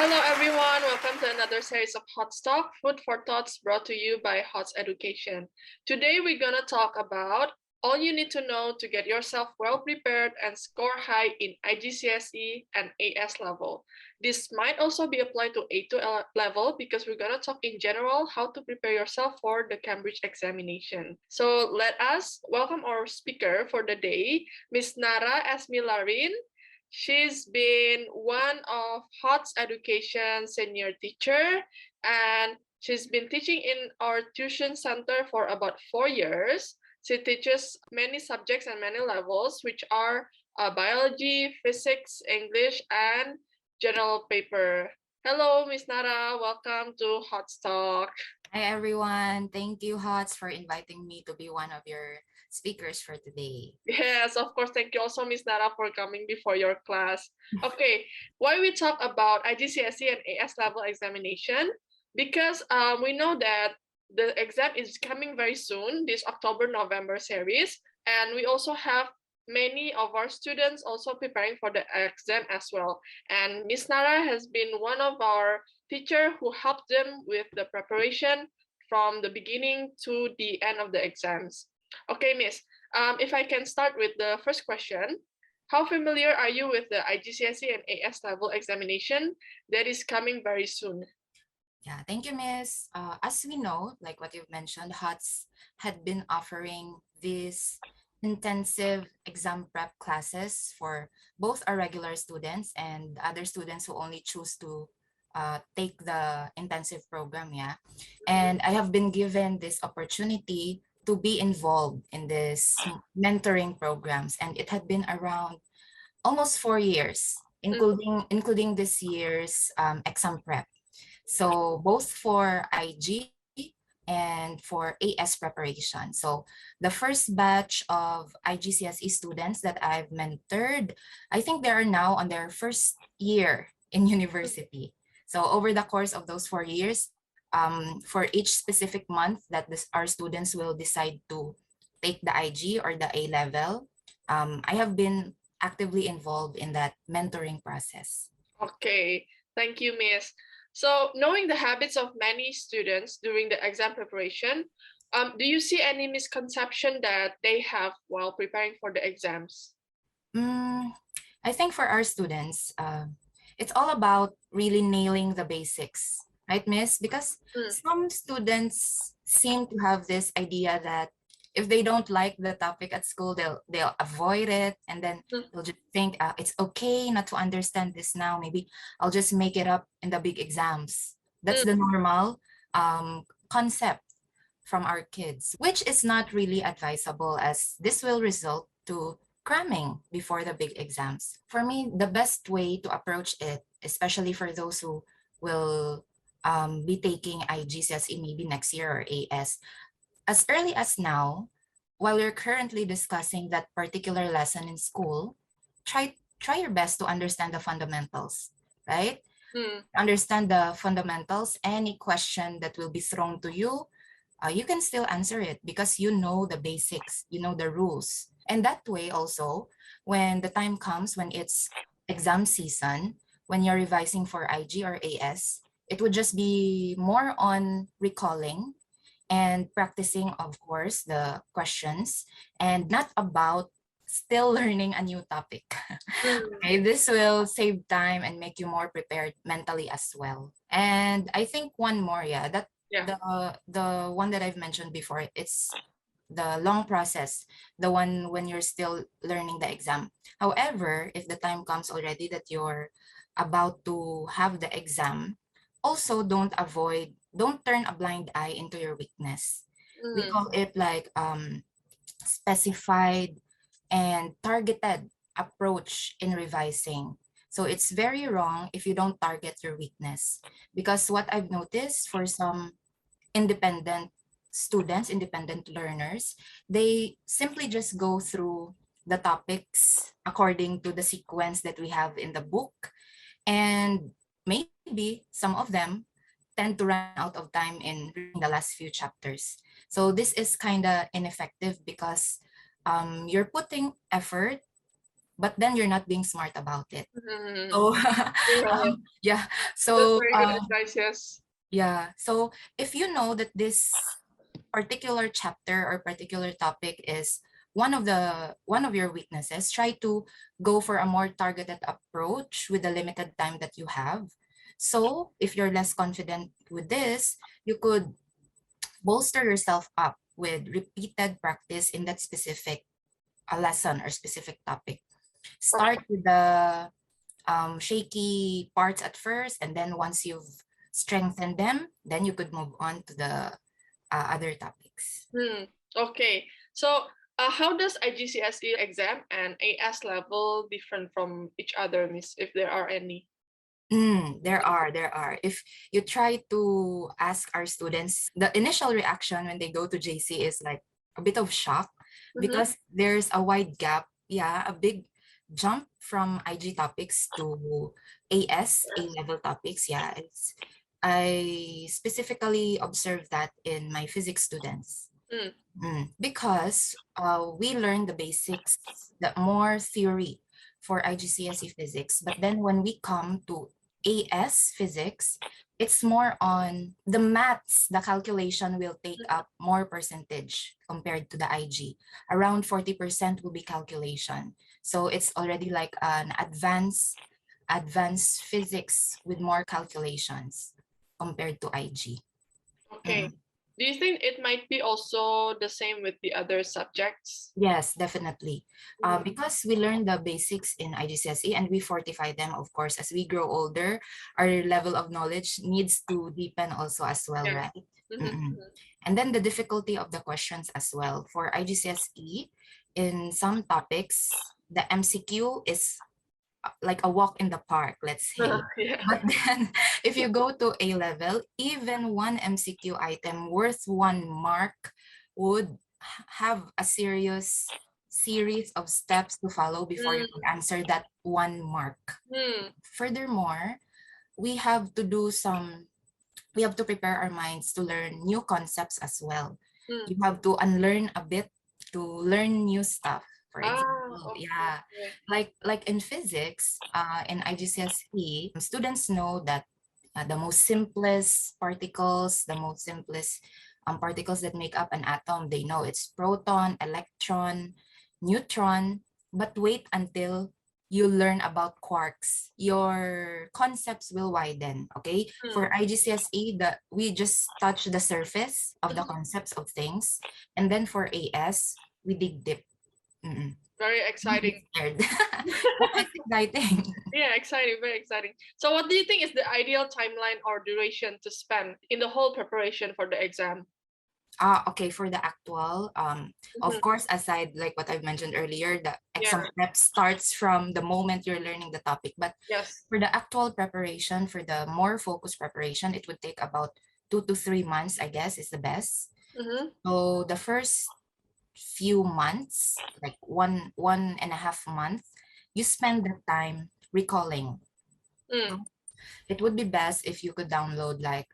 Hello everyone, welcome to another series of Hot Talk, Food for Thoughts brought to you by HOTS Education. Today we're going to talk about all you need to know to get yourself well prepared and score high in IGCSE and AS level. This might also be applied to A2 level because we're going to talk in general how to prepare yourself for the Cambridge examination. So let us welcome our speaker for the day, Miss Nara Esmilarin. She's been one of HOTS Education senior teacher, and she's been teaching in our tuition center for about 4 years. She teaches many subjects and many levels, which are biology, physics, English, and general paper. Hello, Miss Nara. Welcome to HOTS Talk. Hi, everyone. Thank you, HOTS, for inviting me to be one of your speakers for today. Yes, of course. Thank you also, Miss Nara, for coming before your class. Okay, why we talk about IGCSE and AS level examination? Because we know that the exam is coming very soon, this October-November series, and we also have many of our students also preparing for the exam as well. And Miss Nara has been one of our teacher who helped them with the preparation from the beginning to the end of the exams. Okay, Miss, if I can start with the first question, how familiar are you with the IGCSE and AS level examination that is coming very soon? Yeah, thank you, Miss. As we know, like what you've mentioned, HOTS had been offering these intensive exam prep classes for both our regular students and other students who only choose to take the intensive program. Yeah, and I have been given this opportunity to be involved in this mentoring programs, and it had been around almost 4 years, including this year's exam prep. So both for IG and for AS preparation. So the first batch of IGCSE students that I've mentored, I think they are now on their first year in university. So over the course of those 4 years, for each specific month that our students will decide to take the IG or the A level, I have been actively involved in that mentoring process. Okay, thank you, Miss. So knowing the habits of many students during the exam preparation, do you see any misconception that they have while preparing for the exams? I think for our students, it's all about really nailing the basics, right, Miss? Because some students seem to have this idea that if they don't like the topic at school, they'll avoid it, and then they'll just think it's okay not to understand this now. Maybe I'll just make it up in the big exams. That's the normal concept from our kids, which is not really advisable, as this will result to cramming before the big exams. For me, the best way to approach it, especially for those who will be taking IGCSE maybe next year or AS, as early as now, while you're currently discussing that particular lesson in school, try your best to understand the fundamentals, right? Understand the fundamentals. Any question that will be thrown to you, you can still answer it because you know the basics, you know the rules. And that way also, when the time comes when it's exam season, when you're revising for IG or AS, it would just be more on recalling and practicing, of course, the questions, and not about still learning a new topic. Okay, this will save time and make you more prepared mentally as well. And I think one more, yeah, that the one that I've mentioned before, it's the long process, the one when you're still learning the exam. However, if the time comes already that you're about to have the exam, also don't turn a blind eye into your weakness. We call it like specified and targeted approach in revising. So it's very wrong if you don't target your weakness, because what I've noticed for some independent students, independent learners, they simply just go through the topics according to the sequence that we have in the book. And maybe some of them tend to run out of time in reading the last few chapters. So this is kind of ineffective because you're putting effort, but then you're not being smart about it. Mm-hmm. So Yeah, yeah, that's so very good advice. Yes. yeah, so if you know that this particular chapter or particular topic is one of your weaknesses, try to go for a more targeted approach with the limited time that you have. So if you're less confident with this, you could bolster yourself up with repeated practice in that specific lesson or specific topic. Start Okay. with the shaky parts at first, and then once you've strengthened them, then you could move on to the other topics. Okay. So, how does IGCSE exam and AS level different from each other, Miss? If there are any. There are. If you try to ask our students, the initial reaction when they go to JC is like a bit of shock Mm-hmm. because there's a wide gap. Yeah, a big jump from IG topics to AS, A level topics. Yeah, I specifically observed that in my physics students. Mm. Because we learn the basics, the more theory for IGCSE physics. But then when we come to AS physics, it's more on the maths, the calculation will take up more percentage compared to the IG. Around 40% will be calculation. So it's already like an advanced physics with more calculations compared to IG. Okay. Do you think it might be also the same with the other subjects? Yes, definitely. Because we learn the basics in IGCSE and we fortify them, of course, as we grow older, our level of knowledge needs to deepen also as well, Yeah. right? Mm-hmm. And then the difficulty of the questions as well. For IGCSE, in some topics, the MCQ is like a walk in the park, let's say. Yeah. But then if you go to A level, even one MCQ item worth 1 mark would have a serious series of steps to follow before you can answer that 1 mark. Mm-hmm. Furthermore, we have to do some, we have to prepare our minds to learn new concepts as well. You have to unlearn a bit to learn new stuff. For Ah, example, okay. yeah, like in physics, in IGCSE, students know that the most simplest particles, the most simplest particles that make up an atom, they know it's proton, electron, neutron. But wait until you learn about quarks, your concepts will widen. Okay, for IGCSE, we just touch the surface of the concepts of things, and then for AS, we dig deep. Very Don't be exciting. scared. But it's exciting. Yeah, exciting, very exciting. So, what do you think is the ideal timeline or duration to spend in the whole preparation for the exam? Okay, for the actual, of course, aside like what I've mentioned earlier, the exam Yeah. prep starts from the moment you're learning the topic. But Yes. for the actual preparation, for the more focused preparation, it would take about 2 to 3 months, I guess, is the best. Mm-hmm. So the first few months, like one and a half month, you spend the time recalling. Mm. It would be best if you could download like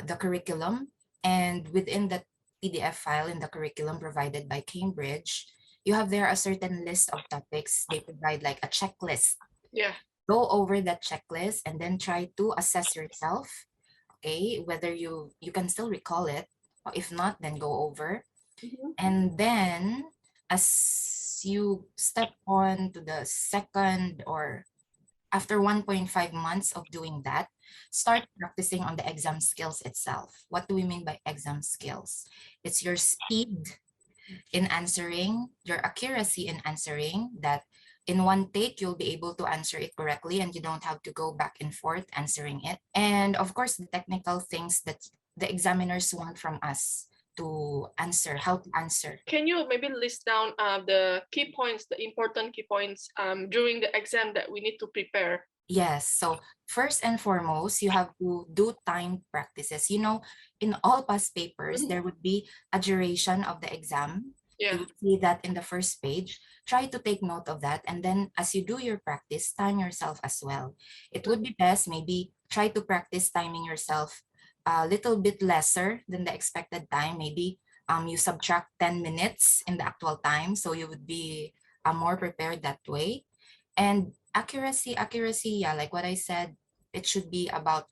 the curriculum, and within that PDF file in the curriculum provided by Cambridge, you have there a certain list of topics. They provide like a checklist. Yeah. Go over that checklist and then try to assess yourself, okay, whether you can still recall it. If not, then go over. Mm-hmm. And then as you step on to the second, or after 1.5 months of doing that, start practicing on the exam skills itself. What do we mean by exam skills? It's your speed in answering, your accuracy in answering, that in one take, you'll be able to answer it correctly and you don't have to go back and forth answering it. And of course, the technical things that the examiners want from us to answer, how to answer. Can you maybe list down the key points, the important key points during the exam that we need to prepare? Yes. So first and foremost, you have to do timed practices. You know, in all past papers, there would be a duration of the exam. Yeah. You would see that in the first page. Try to take note of that. And then as you do your practice, time yourself as well. It would be best maybe try to practice timing yourself a little bit lesser than the expected time. Maybe you subtract 10 minutes in the actual time. So you would be more prepared that way. And accuracy, yeah, like what I said, it should be about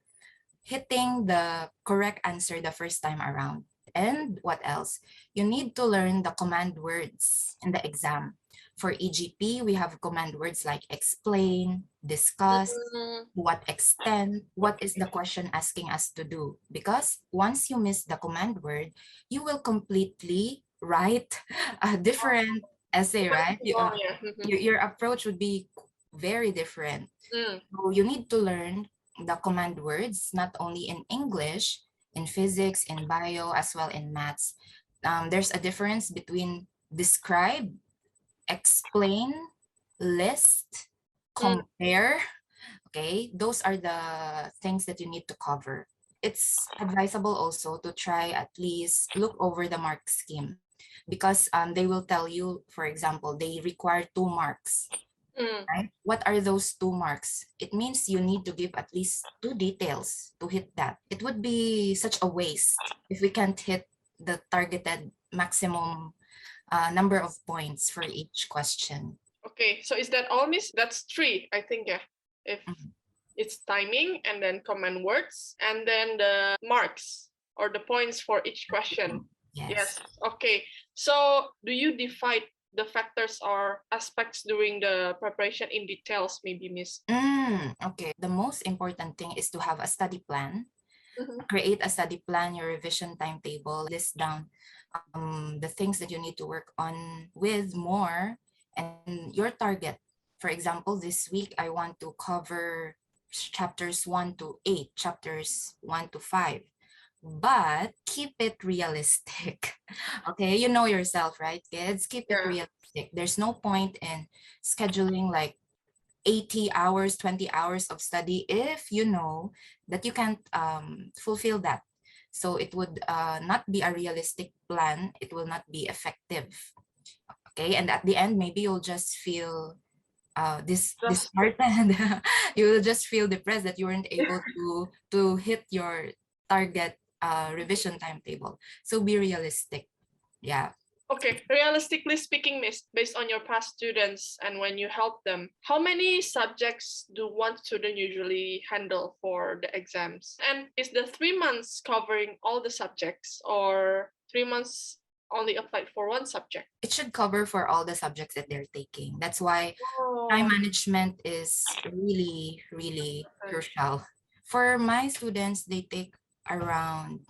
hitting the correct answer the first time around. And what else? You need to learn the command words in the exam. For EGP, we have command words like explain, discuss, Mm, to what extent, what is okay. the question asking us to do. Because once you miss the command word, you will completely write a different essay, right? Oh, yeah. Mhm. Your approach would be very different. Mm, So you need to learn the command words, not only in English, in physics, in bio, as well in maths. There's a difference between describe, explain, list, mm. compare. Okay, those are the things that you need to cover. It's advisable also to try at least look over the mark scheme because they will tell you, for example, they require 2 marks, Mm. right? What are those 2 marks? It means you need to give at least 2 details to hit that. It would be such a waste if we can't hit the targeted maximum number of points for each question. Okay, so is that all, Miss? That's three, I think, yeah. If Mhm. it's timing and then command words and then the marks or the points for each question. Yes. Yes. Okay. So do you divide the factors or aspects during the preparation in details, maybe, Miss? Okay. The most important thing is to have a study plan. Mhm. Create a study plan, your revision timetable, list down the things that you need to work on with more and your target. For example, this week I want to cover chapters 1 to 8, chapters 1 to 5, but keep it realistic. Okay, you know yourself, right, kids? Keep it Yeah. realistic. There's no point in scheduling like 80 hours, 20 hours of study if you know that you can't fulfill that. So it would not be a realistic plan. It will not be effective. Okay, and at the end, maybe you'll just feel Just disheartened. You will just feel depressed that you weren't able to hit your target revision timetable. So be realistic. Yeah. okay. Realistically speaking, Miss, based on your past students and when you help them, how many subjects do one student usually handle for the exams? And is the 3 months covering all the subjects or 3 months only applied for one subject? It should cover for all the subjects that they're taking. That's why time Oh, management is really, really okay. crucial. For my students, they take around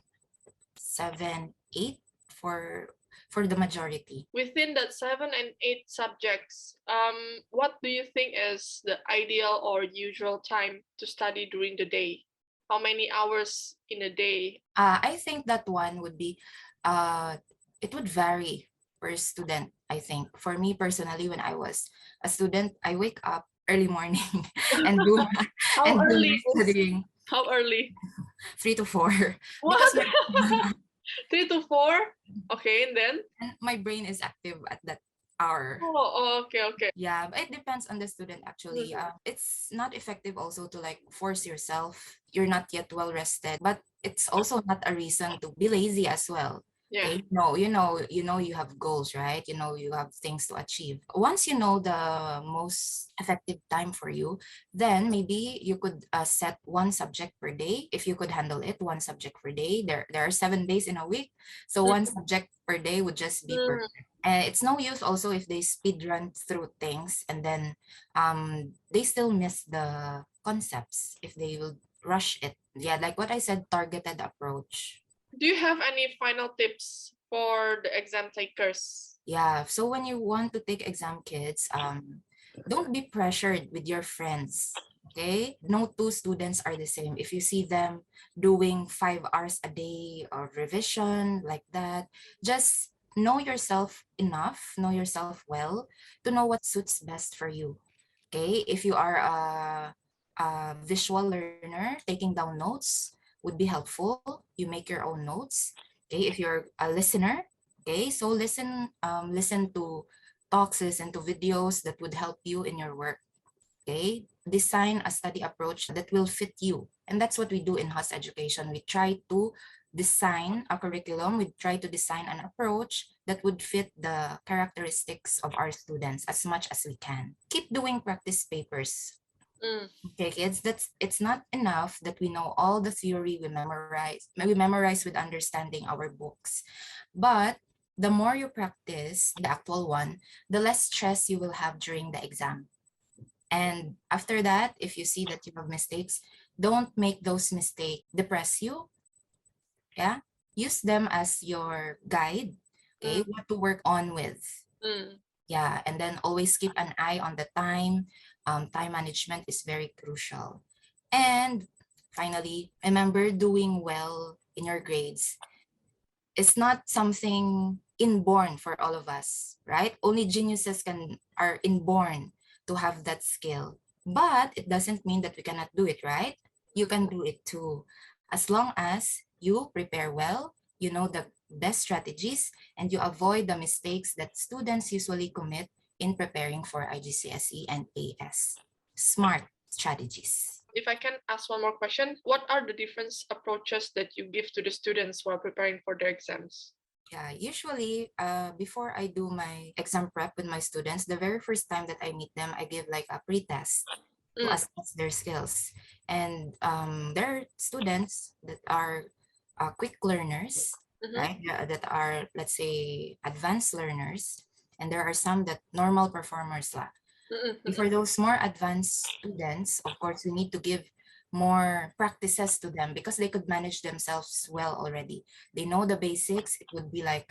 7, 8 for the majority. Within that 7 and 8 subjects, what do you think is the ideal or usual time to study during the day? How many hours in a day? I think that one would be, uh, it would vary per student. I think for me personally, when I was a student, I wake up early morning and do How and do my early is studying how early? 3 to 4 because What? 3 to 4? Okay, and then? my brain is active at that hour. Oh, okay, okay. Yeah, but it depends on the student actually. Mhm. It's not effective also to like force yourself. You're not yet well rested, but it's also not a reason to be lazy as well. Yeah. Okay, no, you have goals, right? You know you have things to achieve. Once you know the most effective time for you, then maybe you could set one subject per day. If you could handle it, one subject per day. There are 7 days in a week, so one subject per day would just be Mm, perfect. It's no use also if they speed run through things and then they still miss the concepts if they will rush it. Yeah, like what I said, targeted approach. Do you have any final tips for the exam takers? Yeah, so when you want to take exam, kids, don't be pressured with your friends. Okay, no two students are the same. If you see them doing 5 hours a day of revision like that, just know yourself enough, know yourself well to know what suits best for you. Okay, if you are a visual learner, taking down notes would be helpful. You make your own notes. Okay, if you're a listener, okay, so listen to talks, listen to videos that would help you in your work. Okay, design a study approach that will fit you, and that's what we do in HOS education. We try to design a curriculum, we try to design an approach that would fit the characteristics of our students as much as we can. Keep doing practice papers. Okay, kids, it's not enough that we know all the theory we memorize with understanding our books. But the more you practice the actual one, the less stress you will have during the exam. And after that, if you see that you have mistakes, don't make those mistakes depress you. Yeah. Use them as your guide. Okay. What to work on with. Yeah. And then always keep an eye on the time. Time management is very crucial. And finally, remember, doing well in your grades is not something inborn for all of us, right? Only geniuses are inborn to have that skill. But it doesn't mean that we cannot do it, right? You can do it too. As long as you prepare well, you know the best strategies, and you avoid the mistakes that students usually commit in preparing for IGCSE and AS. Smart strategies. If I can ask one more question, what are the different approaches that you give to the students while preparing for their exams? Yeah, usually before I do my exam prep with my students, the very first time that I meet them, I give like a pre-test to assess their skills. And there are students that are quick learners, right? That are, let's say, advanced learners. And there are some that normal performers lah. For those more advanced students, of course, we need to give more practices to them because they could manage themselves well already. They know the basics. It would be like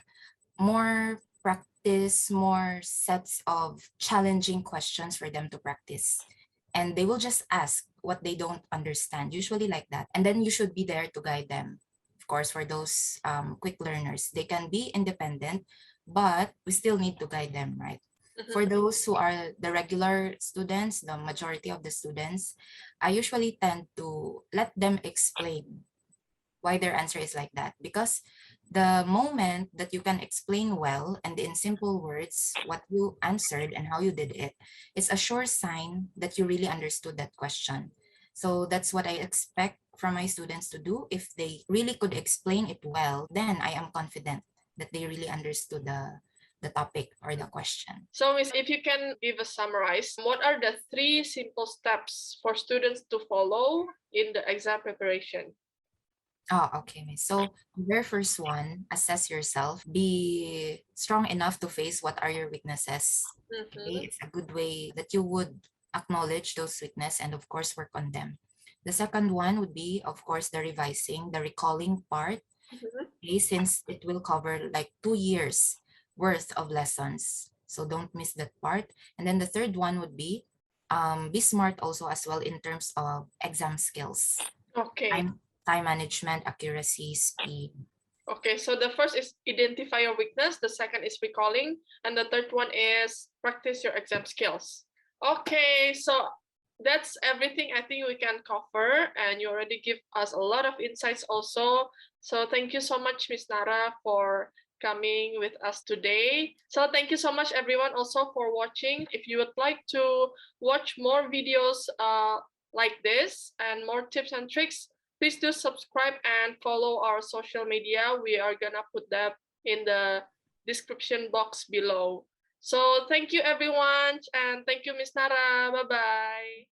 more practice, more sets of challenging questions for them to practice. And they will just ask what they don't understand, usually like that. And then you should be there to guide them. Of course, for those quick learners, they can be independent, but we still need to guide them, right? For those who are the regular students, the majority of the students, I usually tend to let them explain why their answer is like that. Because the moment that you can explain well and in simple words what you answered and how you did it, it's a sure sign that you really understood that question. So that's what I expect from my students to do. If they really could explain it well, then I am confident that they really understood the topic or the question. So, Miss, if you can give a summarize, what are the 3 simple steps for students to follow in the exam preparation? Oh, okay, Miss. So the very first one, assess yourself. Be strong enough to face what are your weaknesses. Okay, it's a good way that you would acknowledge those weaknesses and of course work on them. The second one would be, of course, the revising, the recalling part. Okay, since it will cover like 2 years worth of lessons. So don't miss that part. And then the third one would be smart also as well in terms of exam skills. Okay. Time management, accuracy, speed. Okay, so the first is identify your weakness, the second is recalling, and the third one is practice your exam skills. Okay, so that's everything I think we can cover, and you already give us a lot of insights also. So thank you so much, Ms. Nara, for coming with us today. So thank you so much, everyone, also for watching. If you would like to watch more videos like this and more tips and tricks, please do subscribe and follow our social media. We are gonna put that in the description box below. So thank you, everyone, and thank you, Ms. Nara. Bye-bye.